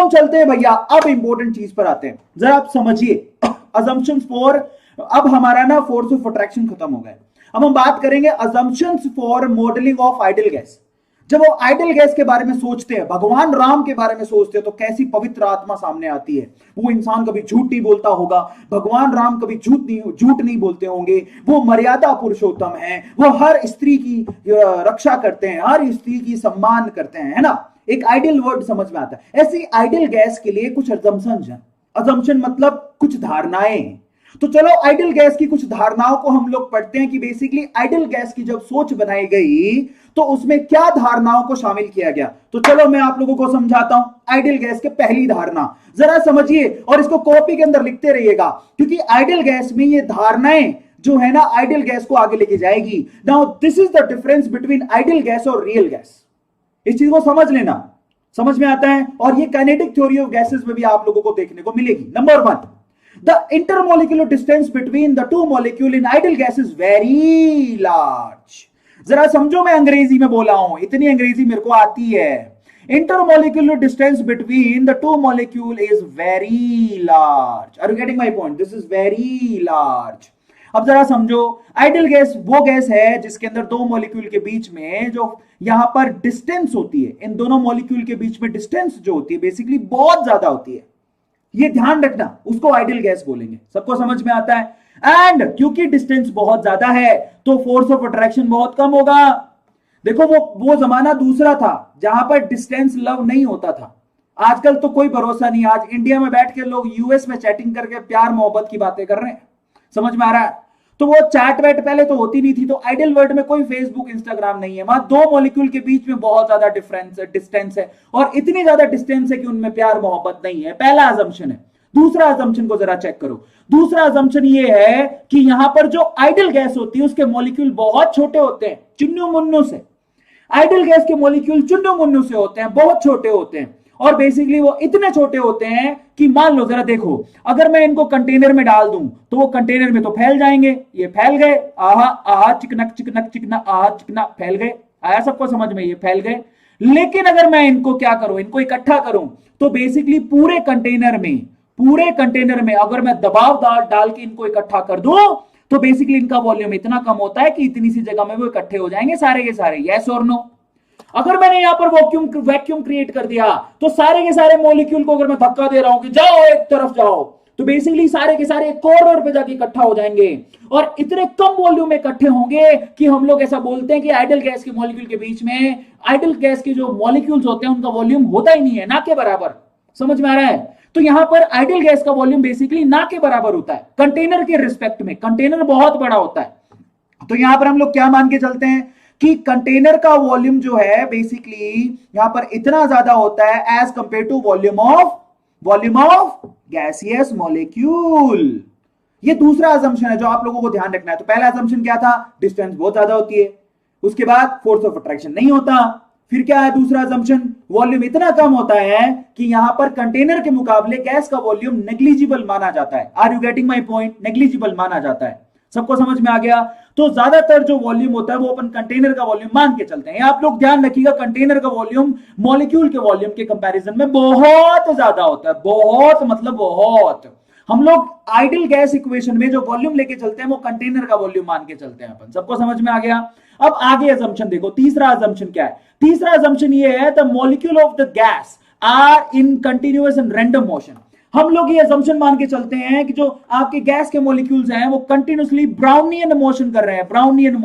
हम चलते हैं भैया, अब इंपॉर्टेंट चीज पर आते हैं, जरा आप समझिए। अजम्पशंस फॉर, अब हमारा ना फोर्स ऑफ अट्रैक्शन खत्म हो गया। अब हम बात करेंगे assumptions for modelling of ideal gas. जब वो आइडियल गैस के बारे में सोचते हैं, भगवान राम के बारे में सोचते हैं, तो कैसी पवित्र आत्मा सामने आती है। वो इंसान कभी झूठ नहीं बोलता होगा, भगवान राम कभी झूठ नहीं बोलते होंगे, वो मर्यादा पुरुषोत्तम है, वो हर स्त्री की रक्षा करते हैं, हर स्त्री की सम्मान करते हैं, है ना। एक आइडियल वर्ड समझ में आता है। ऐसी आइडियल गैस के लिए कुछ अजम्पशन है। अजम्पशन मतलब कुछ धारणाएं। तो चलो आइडियल गैस की कुछ धारणाओं को हम लोग पढ़ते हैं कि बेसिकली आइडियल गैस की जब सोच बनाई गई तो उसमें क्या धारणाओं को शामिल किया गया। तो चलो मैं आप लोगों को समझाता हूं। आइडियल गैस के पहली धारणा जरा समझिए और इसको कॉपी के अंदर लिखते रहिएगा, क्योंकि आइडियल गैस में ये धारणाएं जो है ना आइडियल गैस को आगे लेके जाएगी। Now this is the difference between ideal gas और रियल गैस। इस चीज को समझ लेना, समझ में आता है। और ये काइनेटिक थ्योरी ऑफ गैसेस में भी आप लोगों को देखने को मिलेगी। Number 1, the intermolecular distance between the two molecule in ideal gas is very large। जरा समझो, मैं अंग्रेजी में बोला हूं, इतनी अंग्रेजी मेरे को आती है। Intermolecular distance between the two molecule is very large। Are you getting my point? This is very large। अब जरा समझो, आइडियल गैस वो गैस है जिसके अंदर दो मॉलिक्यूल के बीच में जो यहां पर डिस्टेंस होती है, इन दोनों मॉलिक्यूल के बीच में डिस्टेंस जो होती है बेसिकली बहुत ज्यादा होती है। ये ध्यान रखना, उसको आइडियल गैस बोलेंगे। सबको समझ में आता है। एंड क्योंकि डिस्टेंस बहुत ज्यादा है तो फोर्स ऑफ अट्रैक्शन बहुत कम होगा। देखो वो जमाना दूसरा था जहां पर डिस्टेंस लव नहीं होता था। आजकल तो कोई भरोसा नहीं। आज इंडिया में बैठ के लोग यूएस में चैटिंग करके प्यार मोहब्बत की बातें कर रहे हैं। समझ में आ रहा है। तो वो चैट वैट पहले तो होती नहीं थी। तो आइडियल वर्ल्ड में कोई फेसबुक इंस्टाग्राम नहीं है। वहां दो मॉलिक्यूल के बीच में बहुत ज्यादा डिस्टेंस है और इतनी ज्यादा डिस्टेंस है कि उनमें प्यार मोहब्बत नहीं है। पहला अजम्पशन है। दूसरा अजम्पशन को जरा चेक करो। दूसरा अजम्पशन ये है कि यहां पर जो आइडियल गैस होती है उसके मॉलिक्यूल बहुत छोटे होते हैं, चुन्नू मुन्नू से। आइडियल गैस के मॉलिक्यूल चुन्नू मुन्नू से होते हैं, बहुत छोटे होते हैं। और बेसिकली वो इतने छोटे होते हैं कि मान लो जरा देखो, अगर मैं इनको कंटेनर में डाल दूं तो वो कंटेनर में तो फैल जाएंगे। ये फैल गए, आहा आहा चिकनक चिकनक चिकना आहा चिकना, फैल गए। आया सबको समझ में? ये फैल गए। लेकिन अगर मैं इनको क्या करूं, इनको इकट्ठा करूं तो बेसिकली पूरे कंटेनर में अगर मैं दबाव डाल के इनको इकट्ठा कर दूं तो बेसिकली इनका वॉल्यूम इतना कम होता है कि इतनी सी जगह में वो इकट्ठे हो जाएंगे सारे के सारे। यस और नो? अगर मैंने यहां पर वैक्यूम क्रिएट कर दिया तो सारे के सारे मॉलिक्यूल को अगर मैं धक्का दे रहा हूं कि जाओ एक तरफ जाओ, तो बेसिकली सारे के सारे कॉर्नर पे जाके इकट्ठा हो जाएंगे और इतने कम वॉल्यूम में इकट्ठे होंगे कि हम लोग ऐसा बोलते हैं कि आइडियल गैस के मॉलिक्यूल के बीच में, आइडियल गैस के जो मॉलिक्यूल्स होते हैं उनका वॉल्यूम होता ही नहीं है, ना के बराबर। समझ में आ रहा है? तो यहां पर आइडियल गैस का वॉल्यूम बेसिकली ना के बराबर होता है कंटेनर के रिस्पेक्ट में। कंटेनर बहुत बड़ा होता है। तो यहां पर हम लोग क्या मान के चलते हैं कि कंटेनर का वॉल्यूम जो है बेसिकली यहां पर इतना ज्यादा होता है as compare to volume of gaseous molecule. ये दूसरा असम्पशन है जो आप लोगों को ध्यान रखना है। तो पहला असम्पशन क्या था? डिस्टेंस बहुत ज्यादा होती है। उसके बाद फोर्स ऑफ अट्रैक्शन नहीं होता। फिर क्या है दूसरा असम्पशन? वॉल्यूम इतना कम होता है कि यहां पर कंटेनर के मुकाबले गैस का वॉल्यूम नेग्लिजिबल माना जाता है। Are you getting my point? Negligible माना जाता है। सबको समझ में आ गया? तो ज्यादातर जो वॉल्यूम होता है वो अपन कंटेनर का वॉल्यूम मान के चलते हैं। आप लोग ध्यान रखिएगा, कंटेनर का वॉल्यूम मॉलिक्यूल के वॉल्यूम के कंपैरिजन में बहुत ज्यादा होता है। बहुत मतलब बहुत। हम लोग आइडियल गैस इक्वेशन में जो वॉल्यूम लेके चलते हैं वो कंटेनर का वॉल्यूम मान के चलते हैं अपन। सबको समझ में आ गया? अब आगे असम्पशन देखो। तीसरा असम्पशन क्या है? तीसरा असम्पशन ये है the molecule of the gas are in continuous and random motion. हम लोग ये असम्पशन मान के चलते हैं कि जो आपके गैस के मॉलिक्यूल्स हैं वो कंटिन्यूअसली ब्राउनियन मोशन कर रहे हैं। ब्राउनियन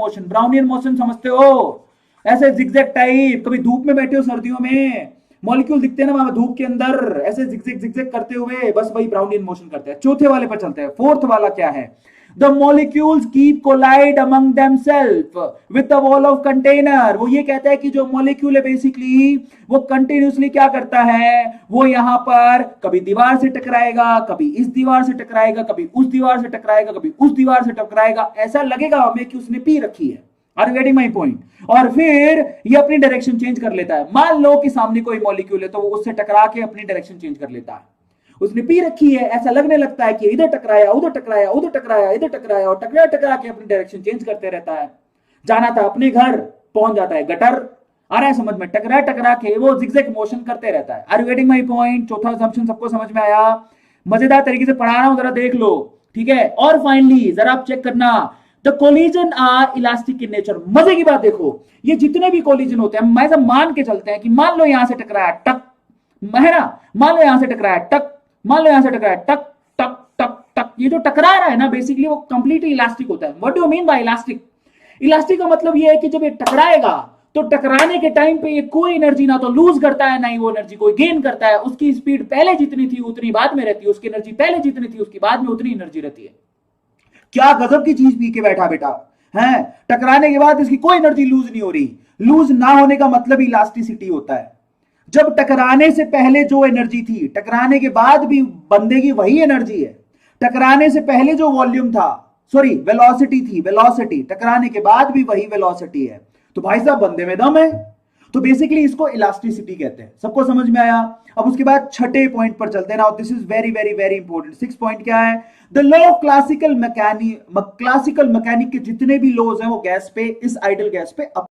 मोशन समझते हो? ऐसे जिगजैग टाइप। कभी धूप में बैठे हो सर्दियों में, मॉलिक्यूल दिखते हैं ना वहां धूप के अंदर ऐसे जिगजैग करते हुए, बस वही ब्राउनियन मोशन करते हैं। चौथे वाले पर चलते हैं। फोर्थ वाला क्या है? The molecules keep collide among themselves with the wall of container। वो ये कहता है कि जो मॉलिक्यूल है बेसिकली वो कंटिन्यूसली क्या करता है, वो यहां पर कभी दीवार से टकराएगा, कभी इस दीवार से टकराएगा, कभी उस दीवार से टकराएगा, कभी उस दीवार से टकराएगा। ऐसा लगेगा हमें कि उसने पी रखी है। Are you getting my point? और फिर ये अपनी डायरेक्शन चेंज कर लेता है। मान लो कि सामने कोई मॉलिक्यूल है तो वो उससे टकरा के अपनी डायरेक्शन चेंज कर लेता है। उसने पी रखी है, ऐसा लगने लगता है कि इधर टकराया, उधर टकराया, उधर टकराया, इधर टकराया और टकरा टकरा के अपनी डायरेक्शन चेंज करते रहता है। जाना था अपने घर, पहुंच जाता है गटर। आ रहा है समझ में? टकरा टकरा के वो जिगजैग मोशन करते रहता है। Are you getting my point? चौथा असम्पशन सबको समझ में आया? मजेदार तरीके से पढ़ा रहा हूं, जरा देख लो, ठीक है। और फाइनली जरा आप चेक करना, the collision are elastic in nature. मजे की बात देखो, ये जितने भी कोलिजन होते हैं, मैं सब मान के चलते हैं कि मान लो यहां से टकराया टक, है ना, मान लो यहां से टकराया टक, मान लो यहां से टकराया टक टक टक टक, ये जो टकरा रहा है ना बेसिकली वो कंप्लीटली इलास्टिक होता है। What do you mean by elastic? Elastic का मतलब ये है कि जब ये टकराएगा तो टकराने के टाइम पे ये कोई एनर्जी ना तो लूज करता है, ना ही वो एनर्जी कोई गेन करता है। उसकी स्पीड पहले जितनी थी उतनी बाद में रहती है, उसकी एनर्जी पहले जितनी थी उसकी बाद में उतनी एनर्जी रहती है। क्या गजब की चीज पी के बैठा बेटा है। टकराने के बाद इसकी कोई एनर्जी लूज नहीं हो रही। लूज ना होने का मतलब इलास्टिसिटी होता है। जब टकराने से पहले जो एनर्जी थी, टकराने के बाद भी बंदे की वही एनर्जी है। टकराने से पहले जो वॉल्यूम था, सॉरी वेलोसिटी थी, वेलोसिटी, टकराने के बाद भी वही वेलोसिटी है। तो भाई साहब बंदे में दम है। तो बेसिकली इसको इलास्टिसिटी कहते हैं। सबको समझ में आया? अब उसके बाद छठे पॉइंट पर चलते हैं। Now this is very very very important. 6 point क्या है? The law of classical mechanic के जितने भी लॉज हैं वो गैस पे, इस आइडल गैस पे